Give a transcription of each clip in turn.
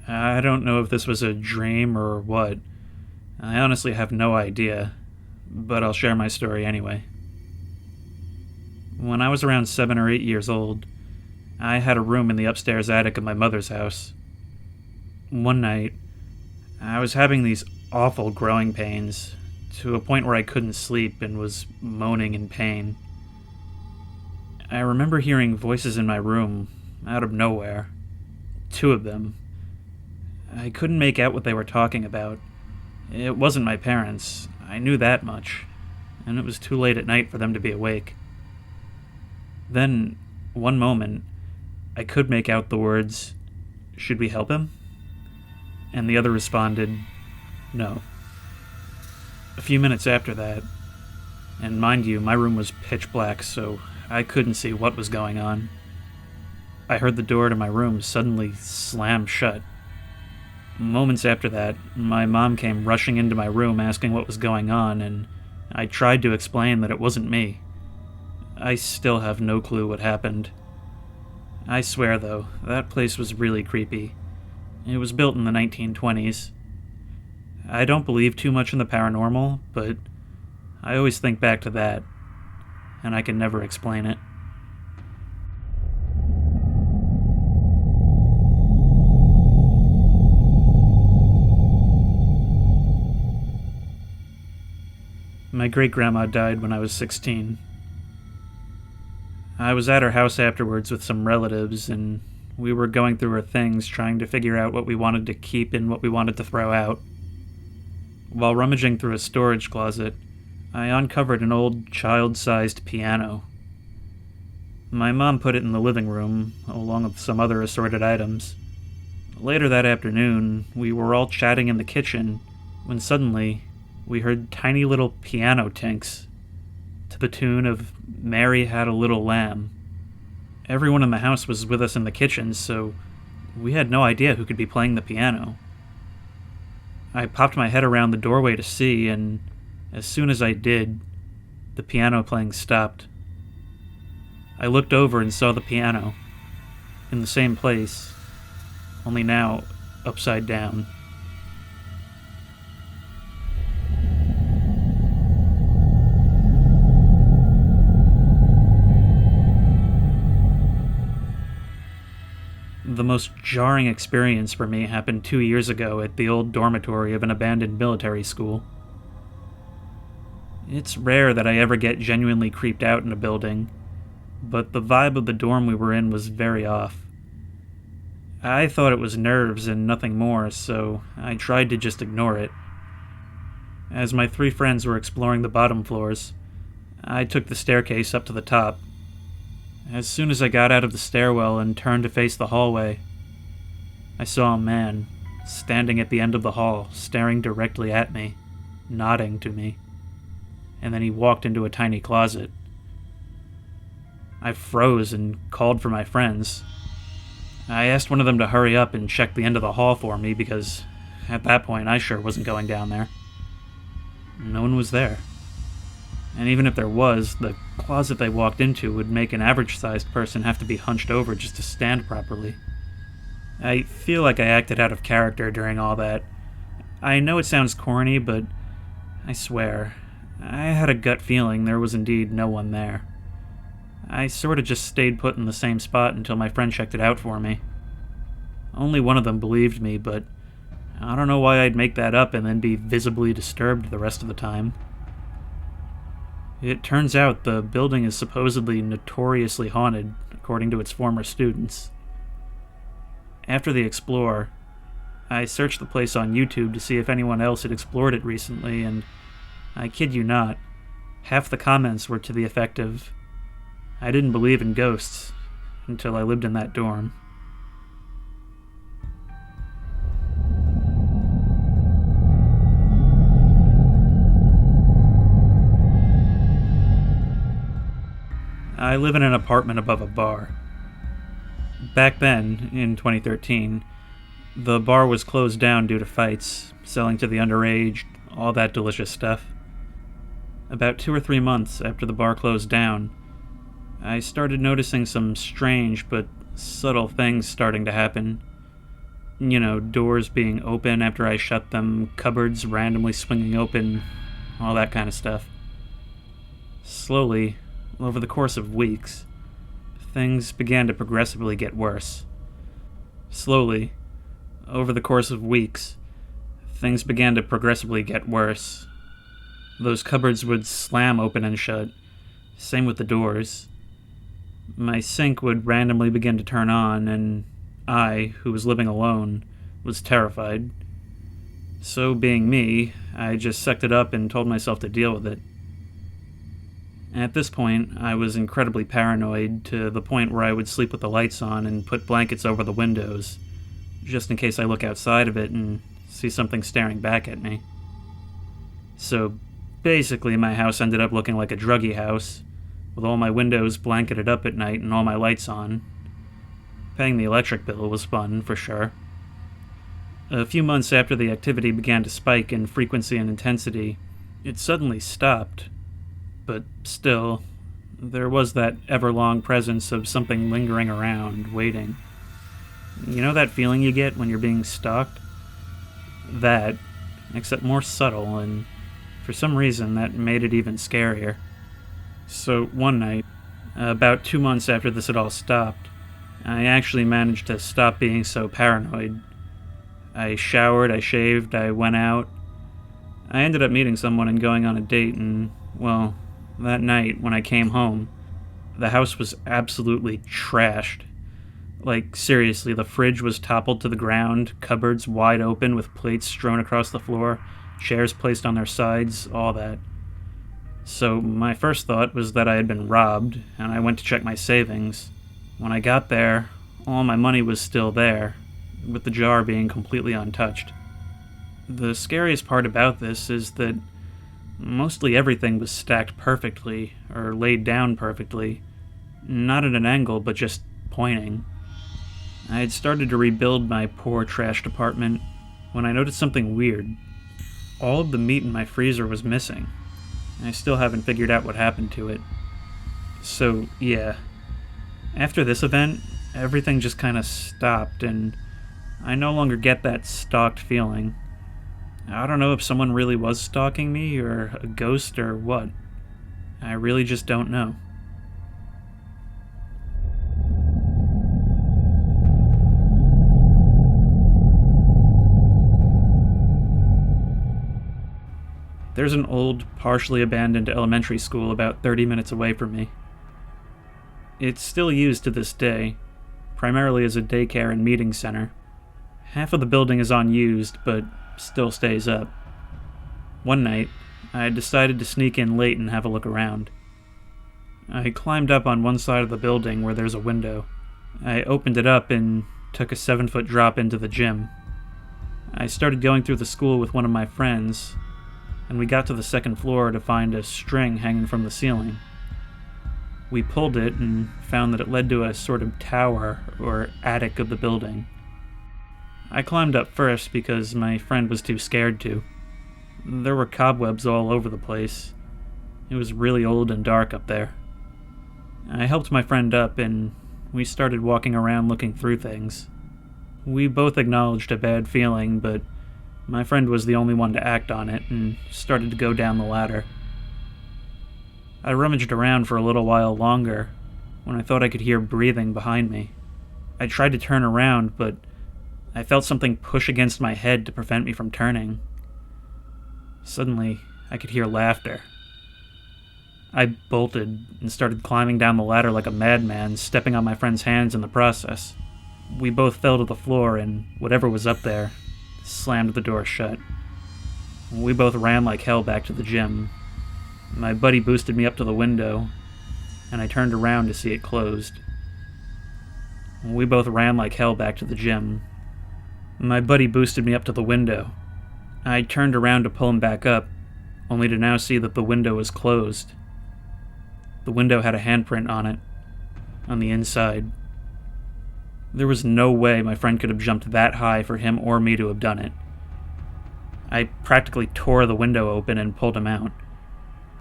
I don't know if this was a dream or what. I honestly have no idea, but I'll share my story anyway. When I was around 7 or 8 years old, I had a room in the upstairs attic of my mother's house. One night, I was having these awful growing pains to a point where I couldn't sleep and was moaning in pain. I remember hearing voices in my room out of nowhere. Two of them. I couldn't make out what they were talking about. It wasn't my parents, I knew that much, and it was too late at night for them to be awake. Then, one moment, I could make out the words, "Should we help him?" And the other responded, "No." A few minutes after that, and mind you, my room was pitch black, so I couldn't see what was going on, I heard the door to my room suddenly slam shut. Moments after that, my mom came rushing into my room asking what was going on, and I tried to explain that it wasn't me. I still have no clue what happened. I swear, though, that place was really creepy. It was built in the 1920s. I don't believe too much in the paranormal, but I always think back to that, and I can never explain it. My great-grandma died when I was 16. I was at her house afterwards with some relatives, and we were going through her things trying to figure out what we wanted to keep and what we wanted to throw out. While rummaging through a storage closet, I uncovered an old child-sized piano. My mom put it in the living room, along with some other assorted items. Later that afternoon, we were all chatting in the kitchen, when suddenly, we heard tiny little piano tinks, to the tune of "Mary Had a Little Lamb." Everyone in the house was with us in the kitchen, so we had no idea who could be playing the piano. I popped my head around the doorway to see, and as soon as I did, the piano playing stopped. I looked over and saw the piano, in the same place, only now upside down. The most jarring experience for me happened 2 years ago at the old dormitory of an abandoned military school. It's rare that I ever get genuinely creeped out in a building, but the vibe of the dorm we were in was very off. I thought it was nerves and nothing more, so I tried to just ignore it. As my three friends were exploring the bottom floors, I took the staircase up to the top. As soon as I got out of the stairwell and turned to face the hallway, I saw a man standing at the end of the hall, staring directly at me, nodding to me, and then he walked into a tiny closet. I froze and called for my friends. I asked one of them to hurry up and check the end of the hall for me because, at that point, I sure wasn't going down there. No one was there. And even if there was, the closet they walked into would make an average-sized person have to be hunched over just to stand properly. I feel like I acted out of character during all that. I know it sounds corny, but I swear, I had a gut feeling there was indeed no one there. I sort of just stayed put in the same spot until my friend checked it out for me. Only one of them believed me, but I don't know why I'd make that up and then be visibly disturbed the rest of the time. It turns out the building is supposedly notoriously haunted, according to its former students. After the explore, I searched the place on YouTube to see if anyone else had explored it recently, and I kid you not, half the comments were to the effect of, "I didn't believe in ghosts until I lived in that dorm." I live in an apartment above a bar. Back then, in 2013, the bar was closed down due to fights, selling to the underage, all that delicious stuff. About 2 or 3 months after the bar closed down, I started noticing some strange but subtle things starting to happen. Doors being open after I shut them, cupboards randomly swinging open, all that kind of stuff. Slowly, over the course of weeks, things began to progressively get worse. Slowly, over the course of weeks, things began to progressively get worse. Those cupboards would slam open and shut, same with the doors. My sink would randomly begin to turn on, and I, who was living alone, was terrified. So, being me, I just sucked it up and told myself to deal with it. At this point, I was incredibly paranoid, to the point where I would sleep with the lights on and put blankets over the windows, just in case I look outside of it and see something staring back at me. So, basically, my house ended up looking like a druggie house, with all my windows blanketed up at night and all my lights on. Paying the electric bill was fun, for sure. A few months after the activity began to spike in frequency and intensity, it suddenly stopped. But still, there was that ever-long presence of something lingering around, waiting. You know that feeling you get when you're being stalked? That, except more subtle, and for some reason that made it even scarier. So one night, about 2 months after this had all stopped, I actually managed to stop being so paranoid. I showered, I shaved, I went out. I ended up meeting someone and going on a date, and, well, that night when I came home, the house was absolutely trashed. Like, seriously, the fridge was toppled to the ground, cupboards wide open with plates strewn across the floor, chairs placed on their sides, all that. So my first thought was that I had been robbed, and I went to check my savings. When I got there, all my money was still there, with the jar being completely untouched. The scariest part about this is that mostly everything was stacked perfectly, or laid down perfectly, not at an angle, but just pointing. I had started to rebuild my poor trashed apartment when I noticed something weird. All of the meat in my freezer was missing. I still haven't figured out what happened to it. So, yeah. After this event, everything just kind of stopped, and I no longer get that stalked feeling. I don't know if someone really was stalking me, or a ghost, or what. I really just don't know. There's an old, partially abandoned elementary school about 30 minutes away from me. It's still used to this day, primarily as a daycare and meeting center. Half of the building is unused, but still stays up. One night, I decided to sneak in late and have a look around. I climbed up on one side of the building where there's a window. I opened it up and took a 7-foot drop into the gym. I started going through the school with one of my friends, and we got to the second floor to find a string hanging from the ceiling. We pulled it and found that it led to a sort of tower or attic of the building. I climbed up first because my friend was too scared to. There were cobwebs all over the place. It was really old and dark up there. I helped my friend up and we started walking around looking through things. We both acknowledged a bad feeling, but my friend was the only one to act on it and started to go down the ladder. I rummaged around for a little while longer when I thought I could hear breathing behind me. I tried to turn around, but I felt something push against my head to prevent me from turning. Suddenly, I could hear laughter. I bolted and started climbing down the ladder like a madman, stepping on my friend's hands in the process. We both fell to the floor, and whatever was up there slammed the door shut. We both ran like hell back to the gym. My buddy boosted me up to the window, and I turned around to see it closed. We both ran like hell back to the gym. My buddy boosted me up to the window. I turned around to pull him back up, only to now see that the window was closed. The window had a handprint on it, on the inside. There was no way my friend could have jumped that high for him or me to have done it. I practically tore the window open and pulled him out.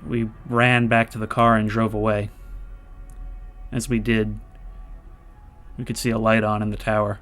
We ran back to the car and drove away. As we did, we could see a light on in the tower.